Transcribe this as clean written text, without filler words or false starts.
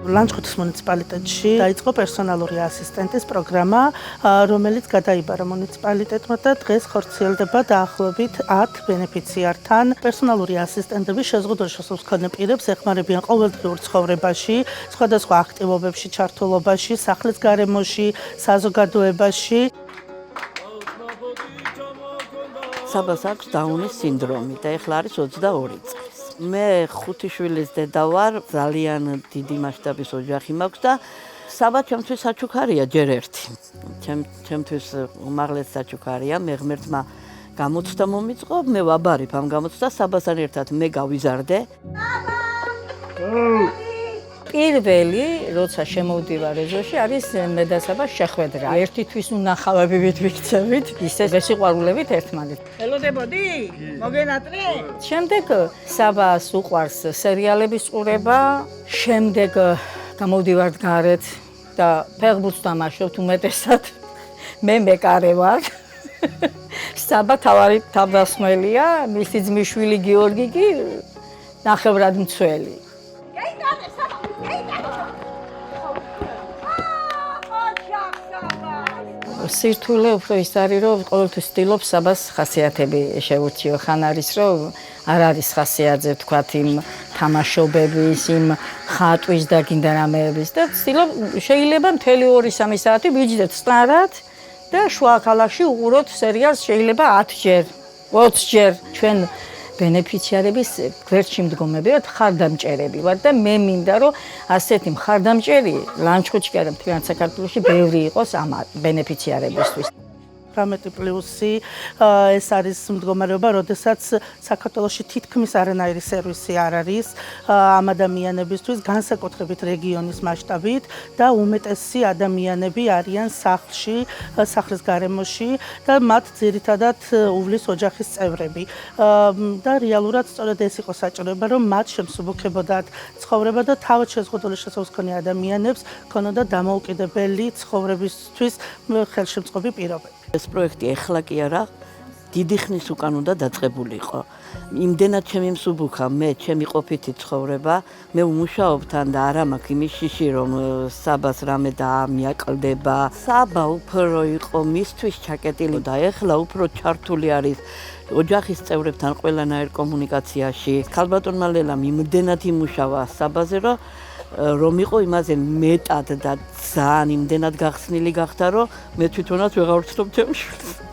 ლანჩხუთის მუნიციპალიტეტში დაიწყო პერსონალური ასისტენტის პროგრამა, რომელიც გადაიბარა მუნიციპალიტეტმა და დღეს ხორციელდება დაახლოებით 10 ბენეფიციართან. პერსონალური ასისტენტები შეზღუდული შესაძლებლობის მქონე პირებს ეხმარებიან ყოველდღიურ ცხოვრებაში, სხვადასხვა აქტივობებში ჩართულობაში, სახლის გარემოში, საზოგადოებაში. საბას აქვს დაუნის სინდრომი და ეხლა არის 22 წლის. მე 5 შვილის დედა ვარ, ძალიან დიდი მასშტაბის ოჯახი მაქვს და საბა ჩემთვის საჩუქარია ჯერ ერთი. ჩემთვის უმაღლესი საჩუქარია, მე ღმერთმა გამოცდა მომიწყო, მე ვაბარებ ამ გამოცდას, საბასთან ერთად მე გავიზარდე. პირველი, როცა შემოვდივარ ეზოში, არის მე და საბა შეხვედრა. ერთითვის უნახავები ვიქცევით, ისე სიყვარულებით ერთმანეთს. ელოდებოდი? მოგენატრე? შემდეგ საბას უყვარს სერიალების ყურება, შემდეგ გამოვდივართ გარეთ და ფეხბურთს დამაშავთ უმეტესად. მე მეკარე ვარ. საბა თავარი თავდასხმელია, მისი ძმისშვილი გიორგი კი ნახევრად მცველი. სირთულე უფრო ის არის, რომ ყოველთვის ვცდილობ საბას ხასიათები შევურჩიო. ხან არის, რომ არ არის ხასიათზე თქვათ იმ თამაშობების, იმ ხატვის და გინდა რამეების და ვცდილობ შეიძლება მთელი 2-3 საათი ვიჯდეთ სტარად და შუა ქალაქში უყუროთ სერიალს შეიძლება 10 ჯერ, 20 ჯერ. ჩვენ ბენეფიციარების გვერდში მდგომები ვართ, ხარდამჭერები ვართ და მე მინდა რომ ასეთი მხარდამჭერი ლანჩხუთში კი არა მთლიან საქართველოში ბევრი იყოს ამ ბენეფიციარებისთვის. 18 პლუსი ეს არის მდგომარეობა, როდესაც საქართველოში თითქმის არანაირი სერვისი არ არის ამ ადამიანებისთვის, განსაკუთრებით რეგიონის მასშტაბით და უმეტესი ადამიანები არიან სახლში, სახლის გარემოში და მათ ძირითადად უვლის ოჯახის წევრები. და რეალურად სწორედ ეს იყო საჭიროება, რომ მათ შემსუბუქებოდათ ცხოვრება და თავად შეზღუდული შესაძლებლობის მქონე ადამიანებს ქონოდა დამოუკიდებელი ცხოვრებისთვის ხელშემწყობი პირობები. ეს პროექტი ეხლა კი არა, დიდი ხნის უკან უნდა დაწყებულიყო. იმდენად ჩემი მსუბუქა, მე ჩემი ყოფითი ცხოვრება, მე უმუშაობ თან და არა მაქვს იმის შიში, რომ საბას რამე დაამიაკლდება. საბა უფრო იყო მისთვის ჩაკეტილი და ეხლა უფრო ჩართული არის ოჯახის წევრებთან ყველანაირ კომუნიკაციაში. ქალბატონმა ლელამ იმდენად იმუშავა საბაზე, რომ იყო იმაზე მეტად და ძალიან იმდენად გახსნილი გახდა, რომ მე თვითონაც ვეღარ ვცნობ ჩემს შვილს.